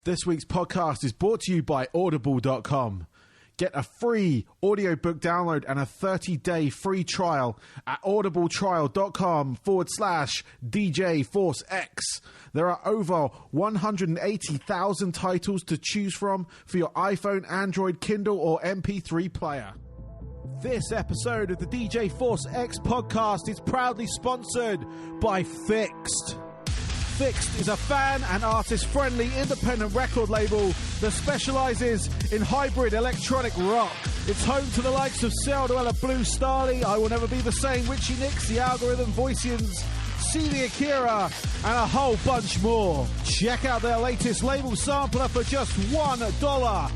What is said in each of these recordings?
This week's podcast is brought to you by Audible.com. Get a free audiobook download and a 30-day free trial at audibletrial.com/DJ Force X. There are over 180,000 titles to choose from for your iPhone, Android, Kindle, or MP3 player. This episode of the DJ Force X podcast is proudly sponsored by Fixed. Fixed is a fan and artist-friendly independent record label that specializes in hybrid electronic rock. It's home to the likes of Celduella, Blue Starly, I Will Never Be the Same, Richie Nix, The Algorithm, Voicians, CD Akira, and a whole bunch more. Check out their latest label sampler for just $1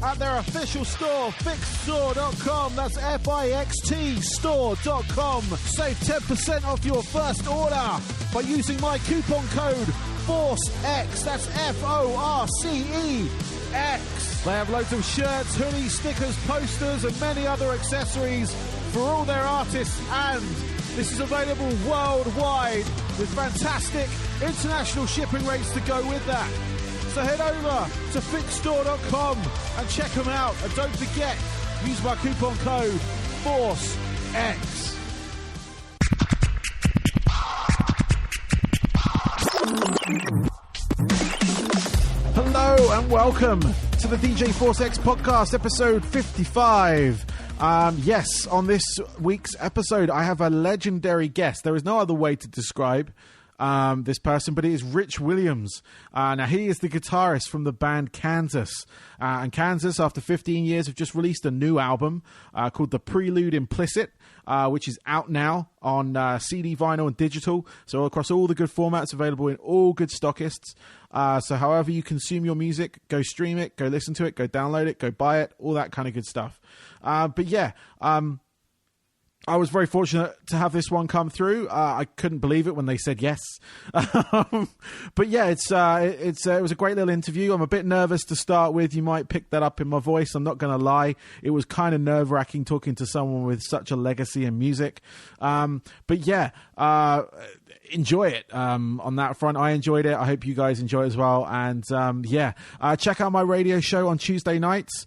at their official store, fixedstore.com. That's FIXT store.com. Save 10% off your first order by using my coupon code FORCEX. That's FORCEX. They have loads of shirts, hoodies, stickers, posters, and many other accessories for all their artists, and this is available worldwide with fantastic international shipping rates to go with that. So head over to fixedstore.com and check them out. And don't forget, use my coupon code FORCEX. Hello and welcome to the DJ Force X podcast, episode 55. Yes, on this week's episode, I have a legendary guest. There is no other way to describe this person, but it is Rich Williams. Now, he is the guitarist from the band Kansas. And Kansas, after 15 years, have just released a new album called The Prelude Implicit, which is out now on CD, vinyl, and digital. So across all the good formats, available in all good stockists. So however you consume your music, go stream it, go listen to it, go download it, go buy it, all that kind of good stuff. But yeah, I was very fortunate to have this one come through. I couldn't believe it when they said yes. But yeah, it was a great little interview. I'm a bit nervous to start with. You might pick that up in my voice. I'm not going to lie. It was kind of nerve-wracking talking to someone with such a legacy in music. But yeah, enjoy it on that front. I enjoyed it. I hope you guys enjoy it as well. And yeah, check out my radio show on Tuesday nights,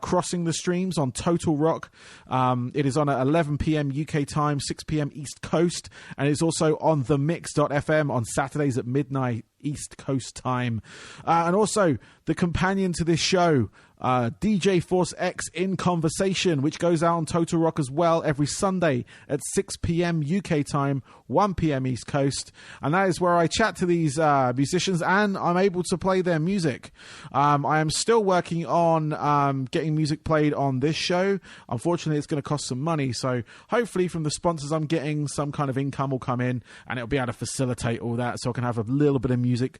Crossing the Streams on Total Rock. It is on at 11 p.m. UK time, 6 p.m. East Coast, and it's also on themix.fm on Saturdays at midnight East Coast time. And also the companion to this show, DJ Force X in Conversation, which goes out on Total Rock as well every Sunday at 6 p.m. UK time, 1 p.m. East Coast. And that is where I chat to these musicians and I'm able to play their music. I am still working on getting music played on this show. Unfortunately, it's going to cost some money. So hopefully from the sponsors I'm getting, some kind of income will come in and it'll be able to facilitate all that so I can have a little bit of music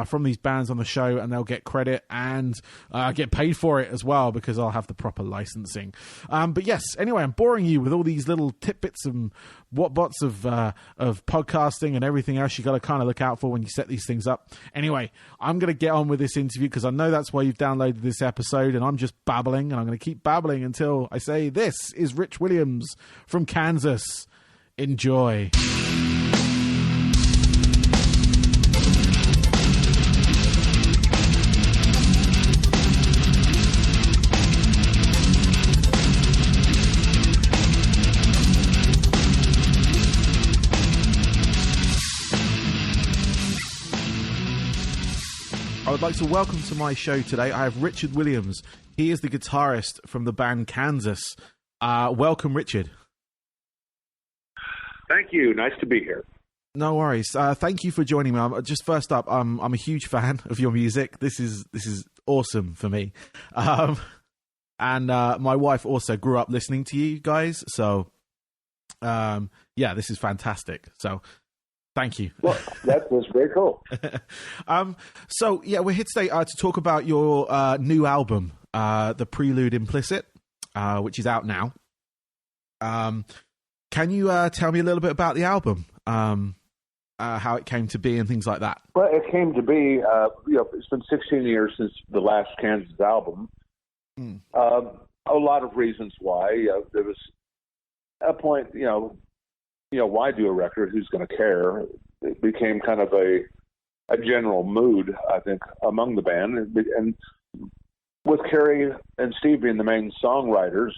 from these bands on the show and they'll get credit and get paid for it as well because I'll have the proper licensing. But yes, anyway, I'm boring you with all these little tidbits and whatbots of podcasting and everything else you got to kind of look out for when you set these things up. Anyway, I'm going to get on with this interview because I know that's why you've downloaded this episode and I'm just babbling and I'm going to keep babbling until I say this is Rich Williams from Kansas. Enjoy. I would like to welcome to my show today, I have Richard Williams. He is the guitarist from the band Kansas. Welcome, Richard. Thank you. Nice to be here. No worries. Thank you for joining me. Just first up, I'm a huge fan of your music. This is awesome for me. And my wife also grew up listening to you guys. So, yeah, this is fantastic. So, thank you. Well, that was very cool. So, yeah, we're here today to talk about your new album, The Prelude Implicit, which is out now. Can you tell me a little bit about the album, how it came to be and things like that? Well, it came to be, it's been 16 years since the last Kansas album. A lot of reasons why. There was a point, why do a record? Who's going to care? It became kind of a a general mood, I think, among the band. And with Kerry and Steve being the main songwriters,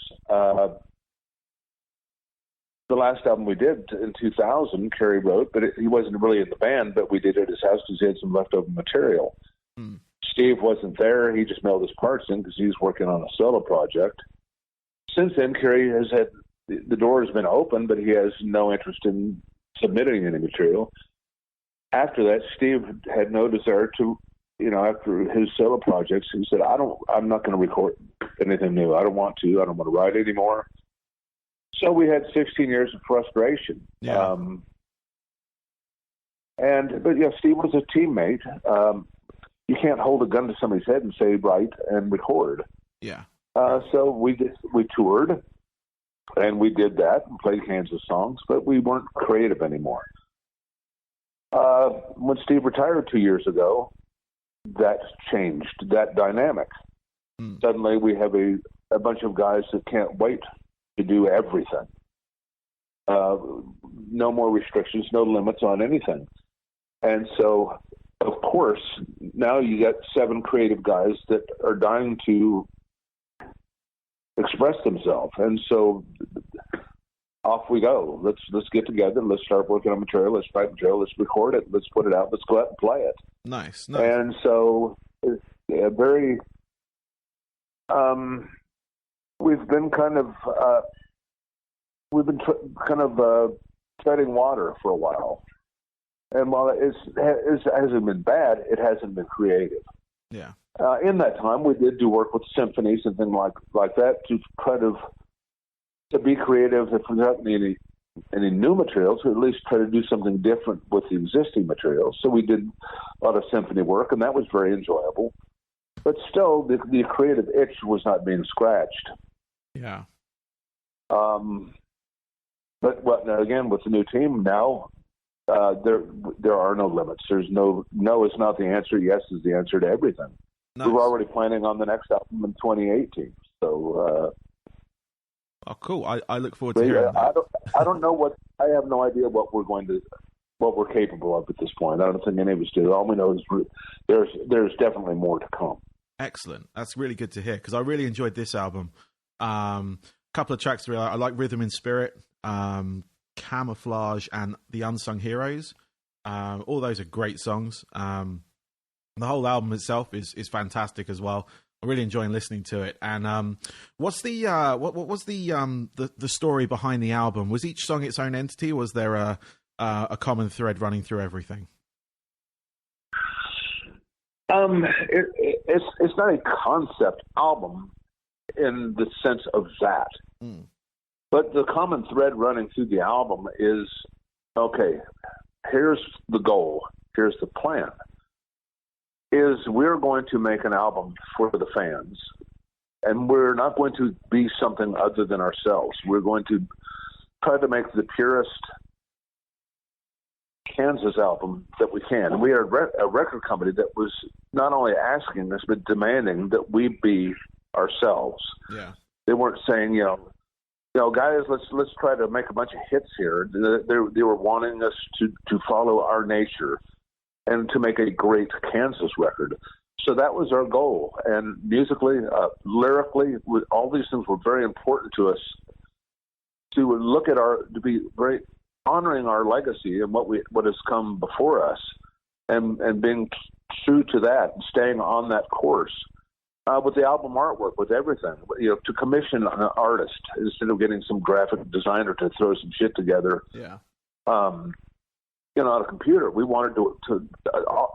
the last album we did in 2000, Kerry wrote, but he wasn't really in the band, but we did it at his house because he had some leftover material. Steve wasn't there. He just mailed his parts in because he was working on a solo project. Since then, Kerry has had, the door has been open, but he has no interest in submitting any material. After that, Steve had no desire to, after his solo projects, he said, I'm not going to record anything new. I don't want to write anymore. So we had 16 years of frustration. Yeah. But Steve was a teammate. You can't hold a gun to somebody's head and say write and record. Yeah. So we toured, and we did that and played Kansas songs, but we weren't creative anymore. When Steve retired 2 years ago, that changed that dynamic. Suddenly we have a bunch of guys that can't wait to do everything. No more restrictions, no limits on anything. And so, of course, now you got 7 creative guys that are dying to express themselves. And so off we go. Let's get together. Let's start working on material. Let's write material. Let's record it. Let's put it out. Let's go out and play it. Nice. And so it's very... we've been kind of treading water for a while, and while it hasn't been bad, it hasn't been creative. Yeah. In that time, we did do work with symphonies and things like that to try to be creative. If we don't need any new materials, we at least try to do something different with the existing materials. So we did a lot of symphony work, and that was very enjoyable. But still, the creative itch was not being scratched. Yeah. But again, with the new team now, there are no limits. There's no is not the answer. Yes is the answer to everything. Nice. We're already planning on the next album in 2018. So. Oh, cool! I look forward to hearing that. I don't know I have no idea what we're capable of at this point. I don't think any of us do. All we know is there's definitely more to come. Excellent. That's really good to hear because I really enjoyed this album. Couple of tracks I like Rhythm in Spirit, Camouflage, and The Unsung Heroes. All those are great songs. The whole album itself is fantastic as well. I'm really enjoying listening to it. And what's the what was the story behind the album? Was each song its own entity? Or was there a common thread running through everything? It's not a concept album in the sense of that. But the common thread running through the album is, okay, here's the goal, here's the plan, is we're going to make an album for the fans, and we're not going to be something other than ourselves. We're going to try to make the purest Kansas album that we can. And we are a record company that was not only asking us, but demanding that we be ourselves. Yeah. They weren't saying, guys, let's try to make a bunch of hits here. They were wanting us to follow our nature and to make a great Kansas record. So that was our goal. And musically, lyrically, all these things were very important to us to look at to be very honoring our legacy and what has come before us and being true to that and staying on that course. With the album artwork, with everything, to commission an artist instead of getting some graphic designer to throw some shit together. Yeah. On a computer, we wanted to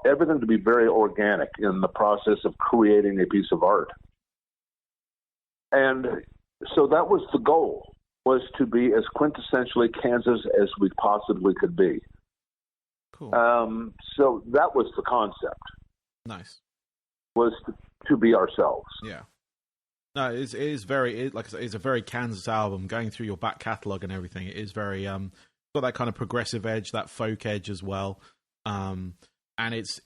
everything to be very organic in the process of creating a piece of art. And so that was the goal, was to be as quintessentially Kansas as we possibly could be. Cool. So that was the concept. Nice. Was to be ourselves. Yeah. No, it is very, like I said, it's a very Kansas album. Going through your back catalogue and everything, it is very got that kind of progressive edge, that folk edge as well. And it's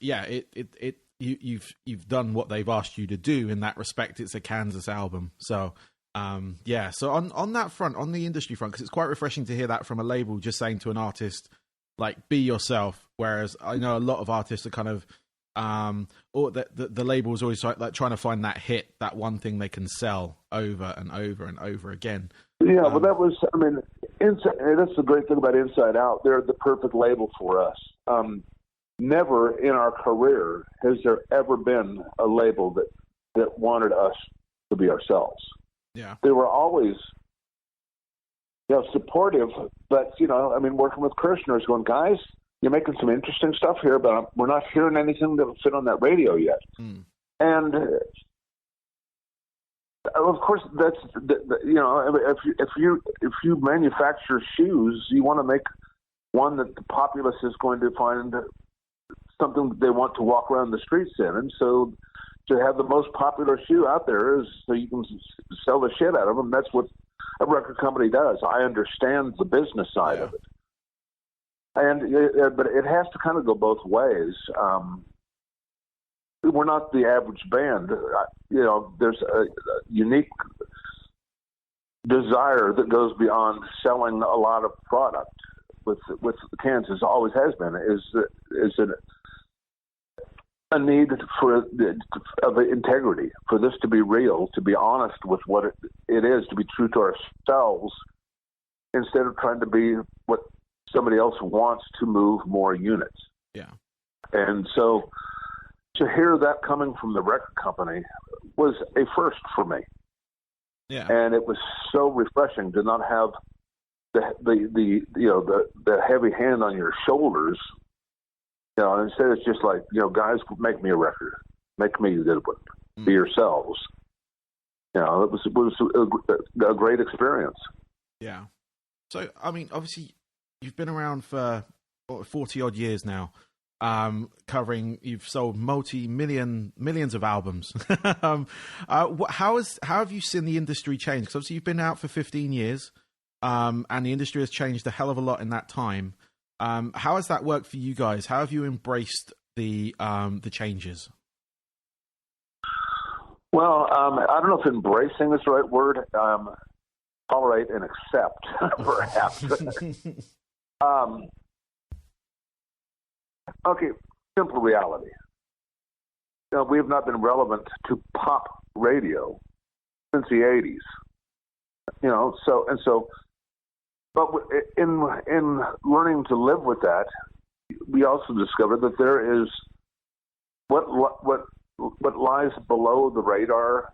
you've done what they've asked you to do in that respect. It's a Kansas album. So so on that front, on the industry front, because it's quite refreshing to hear that from a label just saying to an artist, like be yourself. Whereas I know a lot of artists are kind of, or the label is always like trying to find that hit, that one thing they can sell over and over and over again. Yeah, well, that was, I mean, that's the great thing about Inside Out. They're the perfect label for us. Never in our career has there ever been a label that wanted us to be ourselves. Yeah. They were always, supportive, but, I mean, working with Kirshner's going, guys, you're making some interesting stuff here, but we're not hearing anything that will fit on that radio yet. And of course, that's if you manufacture shoes, you want to make one that the populace is going to find something they want to walk around the streets in, and so to have the most popular shoe out there is so you can sell the shit out of them. That's what a record company does. I understand the business side of it, but it has to kind of go both ways. We're not the average band. There's a unique desire that goes beyond selling a lot of product with Kansas, always has been, is a need of integrity, for this to be real, to be honest with what it is, to be true to ourselves, instead of trying to be what somebody else wants to move more units. Yeah. And so to hear that coming from the record company was a first for me. Yeah. And it was so refreshing to not have the heavy hand on your shoulders. Instead it's just like, guys, make me a record, make me a good one, be yourselves. It was a great experience. Yeah. So, I mean, obviously you've been around for 40 odd years now, you've sold millions of albums. How have you seen the industry change? Because obviously you've been out for 15 years, and the industry has changed a hell of a lot in that time. How has that worked for you guys? How have you embraced the changes? Well, I don't know if embracing is the right word. Tolerate and accept, perhaps. Okay, simple reality. We have not been relevant to pop radio since the 80s. But in learning to live with that, we also discovered that there is what lies below the radar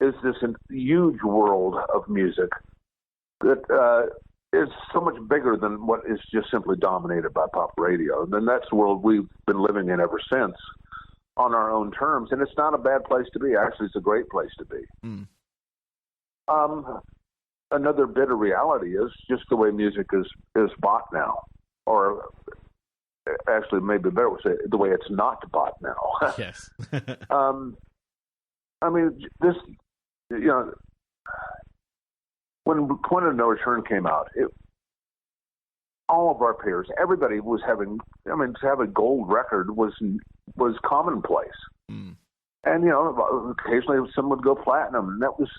is this huge world of music that is so much bigger than what is just simply dominated by pop radio. And then that's the world we've been living in ever since, on our own terms. And it's not a bad place to be. Actually, it's a great place to be. Another bit of reality is just the way music is bought now, or actually maybe better would say the way it's not bought now. Yes. I mean, this, when Point of No Return came out, all of our peers, everybody was having, to have a gold record was commonplace. And, occasionally someone would go platinum, and that was,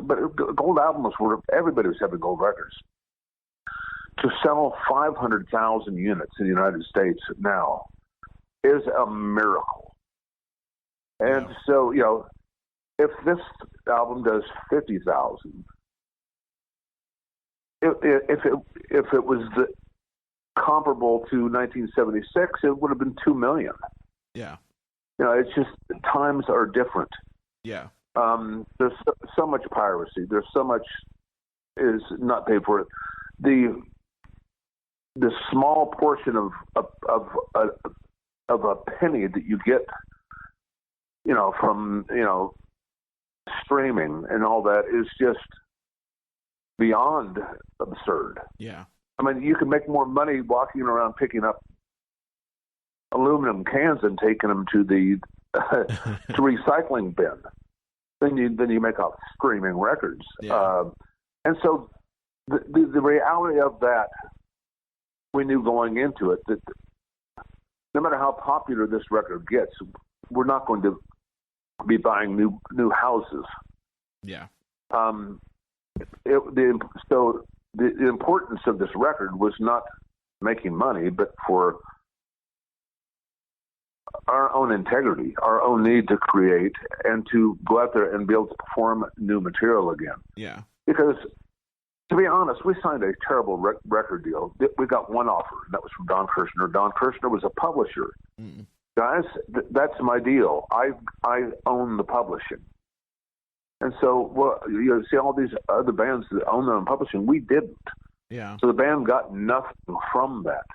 but gold albums were, everybody was having gold records. To sell 500,000 units in the United States now is a miracle. And so, if this album does 50,000, if it was comparable to 1976, it would have been 2 million. Yeah. It's just times are different. Yeah. There's so much piracy. There's so much is not paid for. The small portion of a penny that you get, from streaming and all that is just beyond absurd. Yeah. I mean, you can make more money walking around picking up aluminum cans and taking them to the to recycling bin than you make off streaming records. Yeah. And so the reality of that, we knew going into it that no matter how popular this record gets, we're not going to be buying new houses. Yeah. So the importance of this record was not making money, but for our own integrity, our own need to create and to go out there and be able to perform new material again. Yeah. Because, to be honest, we signed a terrible record deal. We got one offer, and that was from Don Kirshner. Don Kirshner was a publisher. Mm. Guys, that's my deal. I own the publishing. And so, well, you see all these other bands that own their own publishing. We didn't. Yeah. So the band got nothing from that.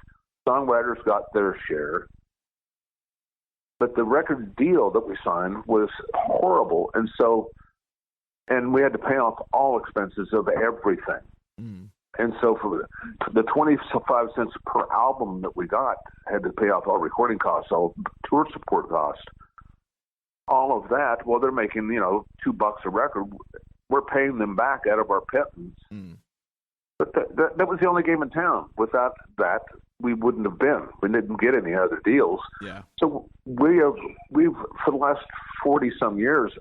Songwriters got their share. But the record deal that we signed was horrible. And we had to pay off all expenses of everything. Mm. And so for the 25 cents per album that we got, had to pay off all recording costs, all tour support costs. All of that, well, they're making, $2 a record. We're paying them back out of our pittance. Mm. But that was the only game in town. Without that, we wouldn't have been. We didn't get any other deals. Yeah. So we've for the last 40 some years,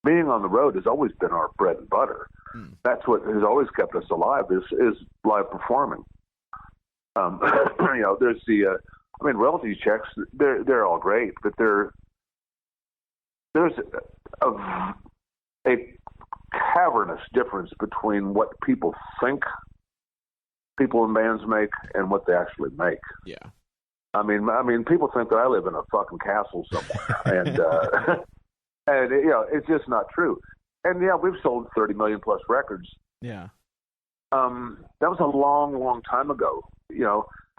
being on the road has always been our bread and butter. Mm. That's what has always kept us alive is live performing. There's royalty checks. They're all great, but there's a cavernous difference between what people think people in bands make and what they actually make. Yeah. I mean, people think that I live in a fucking castle somewhere, and it's just not true. And we've sold 30 million plus records. Yeah. That was a long, long time ago.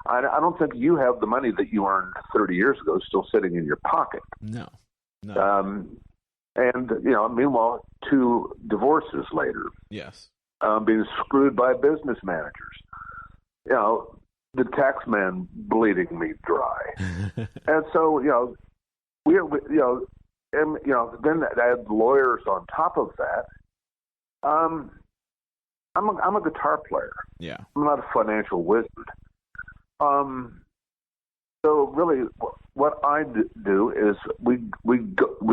I don't think you have the money that you earned 30 years ago still sitting in your pocket. No. Meanwhile, 2 divorces later. Yes. Being screwed by business managers. The tax man bleeding me dry. And so, then add lawyers on top of that. I'm a guitar player. Yeah. I'm not a financial wizard. So really, what I do is we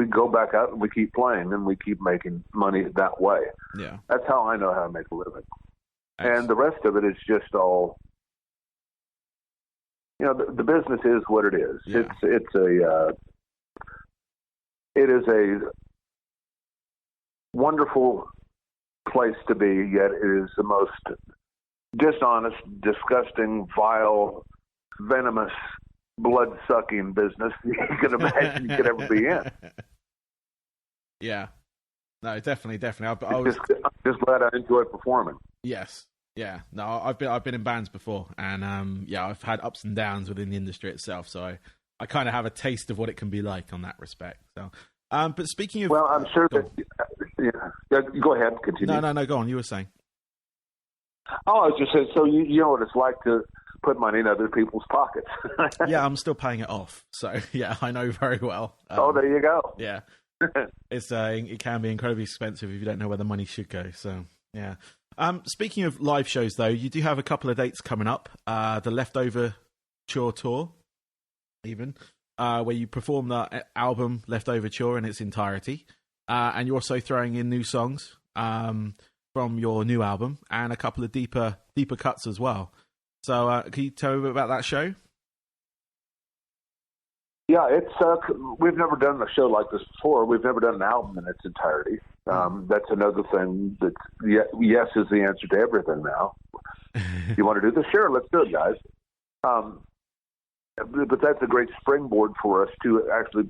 go back out and we keep playing and we keep making money that way. Yeah. That's how I know how to make a living. Excellent. And the rest of it is just all. The business is what it is. Yeah. It is a wonderful place to be, yet it is the most dishonest, disgusting, vile, venomous, blood-sucking business you can imagine you could ever be in. Yeah. No, definitely. I'm just glad I enjoy performing. Yes. Yeah. No, I've been in bands before, and I've had ups and downs within the industry itself, so I kind of have a taste of what it can be like on that respect. So, but speaking of, well, I'm sure that. Go ahead, continue. No, go on. You were saying. Oh, I was just saying. So you know what it's like to put money in other people's pockets. Yeah, I'm still paying it off, so yeah, I know very well. There you go. Yeah, it can be incredibly expensive if you don't know where the money should go. So yeah. Speaking of live shows, though, you do have a couple of dates coming up. The Leftover Tour, even, where you perform the album Leftover Tour in its entirety, and you're also throwing in new songs from your new album and a couple of deeper cuts as well. So, can you tell me a bit about that show? Yeah, it's we've never done a show like this before. We've never done an album in its entirety. That's another thing that yes is the answer to everything now. You want to do this? Sure, let's do it, guys. But that's a great springboard for us to actually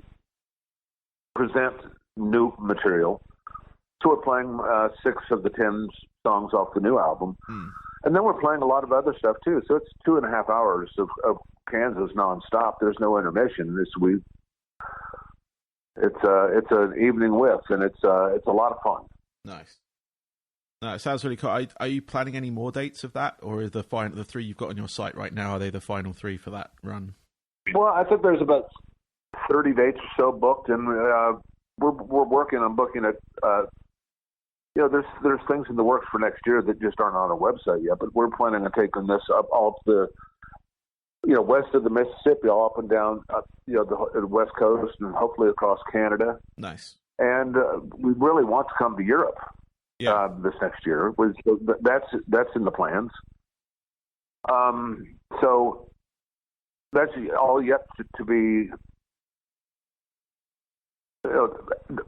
present new material. So we're playing 6 of the 10 songs off the new album. And then we're playing a lot of other stuff, too. So it's 2.5 hours of Kansas nonstop. There's no intermission this week. It's an evening with, and it's a lot of fun. Nice. No, it sounds really cool. Are you planning any more dates of that, or is the 3 you've got on your site right now, are they the final 3 for that run? Well, I think there's about 30 dates or so booked, and we're working on booking it. There's things in the works for next year that just aren't on our website yet, but we're planning on taking this up all up the west of the Mississippi, all up and down, the West Coast, and hopefully across Canada. Nice. And we really want to come to Europe this next year. That's in the plans. So that's all yet to be.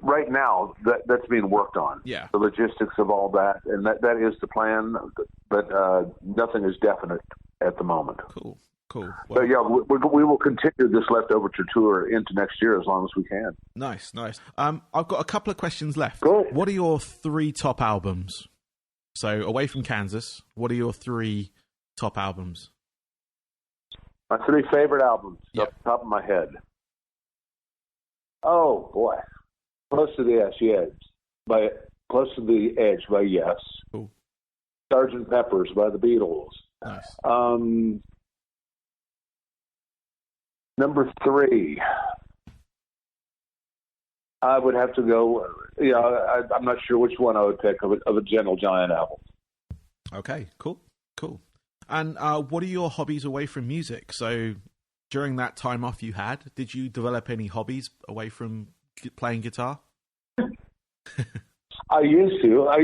Right now, that's being worked on. Yeah. The logistics of all that, and that is the plan, but nothing is definite at the moment. Cool. Well, but yeah, we will continue this Leftover tour into next year as long as we can. Nice. I've got a couple of questions left. Cool. What are your 3 top albums? So, away from Kansas, what are your 3 top albums? My 3 favorite albums, off the top of my head. Oh boy, Close to the Edge by Yes. Cool. Sgt. Pepper's by the Beatles. Nice. Number 3, I would have to go. I'm not sure which one I would pick of a Gentle Giant album. Okay, cool. And what are your hobbies away from music? So, during that time off you had, did you develop any hobbies away from playing guitar? I used to. I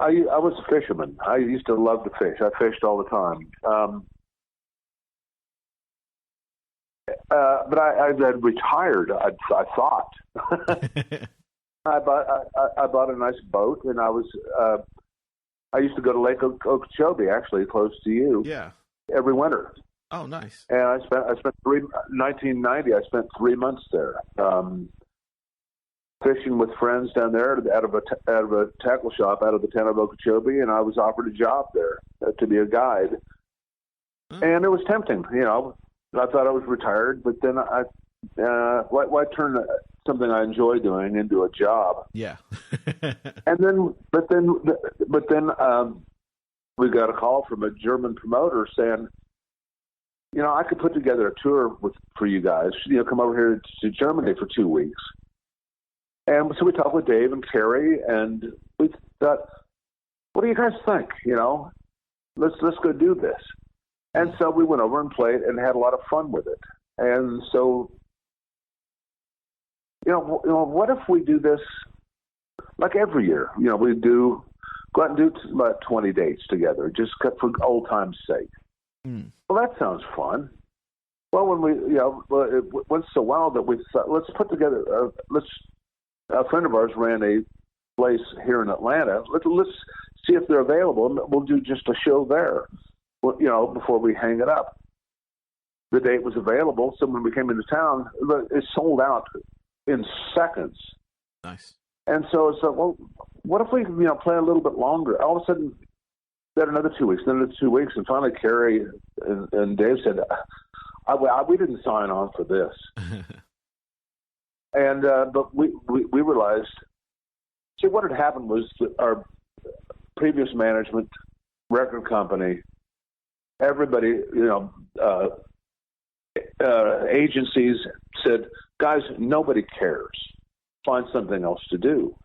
was a fisherman. I used to love to fish. I fished all the time. But I had retired. I thought. I bought a nice boat, and I used to go to Lake Okeechobee, actually, close to you. Yeah. Every winter. Oh, nice. And I spent 1990. I spent 3 months there, fishing with friends down there out of a tackle shop out of the town of Okeechobee, and I was offered a job there to be a guide, and it was tempting. I thought I was retired, but then why turn something I enjoy doing into a job? Yeah. But then we got a call from a German promoter saying, I could put together a tour for you guys. Come over here to Germany for 2 weeks. And so we talked with Dave and Carrie, and we thought, what do you guys think? Let's go do this. And so we went over and played and had a lot of fun with it. And so, what if we do this like every year? We go out and do about 20 dates together, just for old time's sake. Mm. Well, that sounds fun. Well, when it went so well that we thought, let's put together, a friend of ours ran a place here in Atlanta. Let's see if they're available, and we'll do just a show there, before we hang it up. The date was available, so when we came into town, it sold out in seconds. Nice. And so it's like, well, what if we, play a little bit longer? All of a sudden, then another 2 weeks, then another 2 weeks, and finally Carrie and Dave said, we didn't sign on for this. And but we realized, see, what had happened was that our previous management, record company, everybody, agencies said, guys, nobody cares. Find something else to do.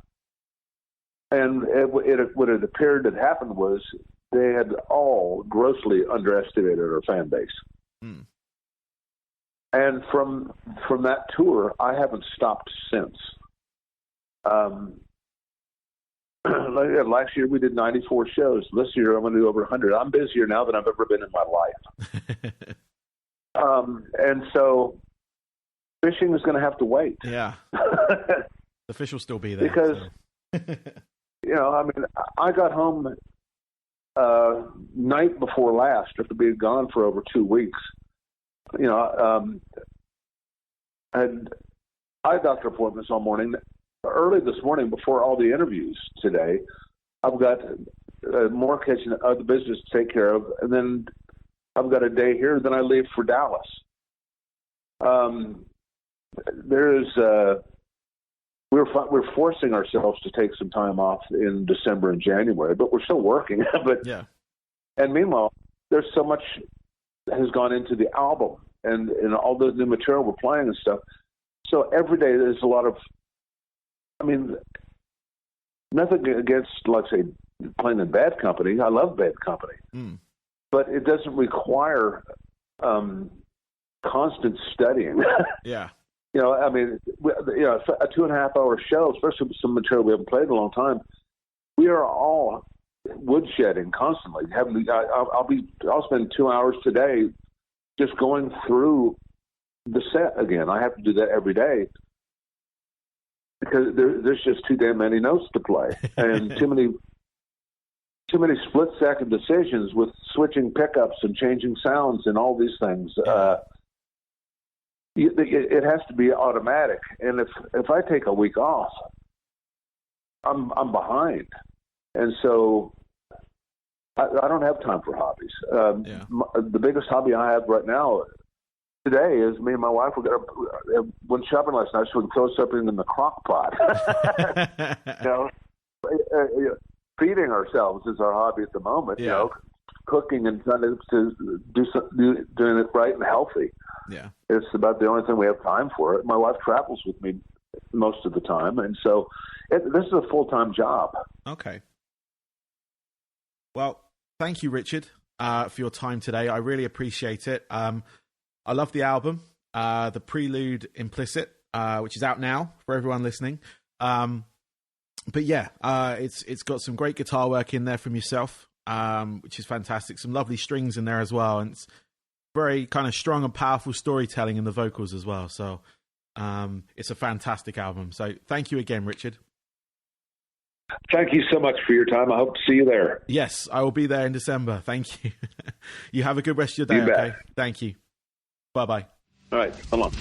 And what it appeared had happened was they had all grossly underestimated our fan base. Mm. And from that tour, I haven't stopped since. Last year we did 94 shows. This year I'm going to do over 100. I'm busier now than I've ever been in my life. And so fishing is going to have to wait. Yeah. The fish will still be there. Because, I got home night before last after being gone for over 2 weeks. I had eye doctor appointments all morning. Early this morning, before all the interviews today, I've got more kitchen the business to take care of, and then I've got a day here. Then I leave for Dallas. We're forcing ourselves to take some time off in December and January, but we're still working. But yeah. And meanwhile, there's so much has gone into the album and all the new material we're playing and stuff. So every day there's a lot of, nothing against, like, say, playing in Bad Company. I love Bad Company. Mm. But it doesn't require constant studying. Yeah. A 2.5 hour show, especially with some material we haven't played in a long time, we are all woodshedding constantly. I'll spend 2 hours today just going through the set again. I have to do that every day because there's just too damn many notes to play and too many split-second decisions with switching pickups and changing sounds and all these things. It has to be automatic, and if I take a week off, I'm behind, and so I don't have time for hobbies. The biggest hobby I have right now today is me and my wife. Went shopping last night, so we can throw something in the crock pot. Feeding ourselves is our hobby at the moment. Cooking and trying to doing it right and healthy. Yeah, it's about the only thing we have time for. It. My wife travels with me most of the time, and so this is a full-time job. Okay. Well, thank you, Richard, for your time today. I really appreciate it. I love the album, the Prelude Implicit, which is out now for everyone listening. But yeah, it's got some great guitar work in there from yourself, which is fantastic. Some lovely strings in there as well, and it's very kind of strong and powerful storytelling in the vocals as well. So it's a fantastic album. So thank you again, Richard. Thank you so much for your time. I hope to see you there. Yes, I will be there in December. Thank you. You have a good rest of your day. You bet. Okay. Thank you. Bye-bye. All right. Come on.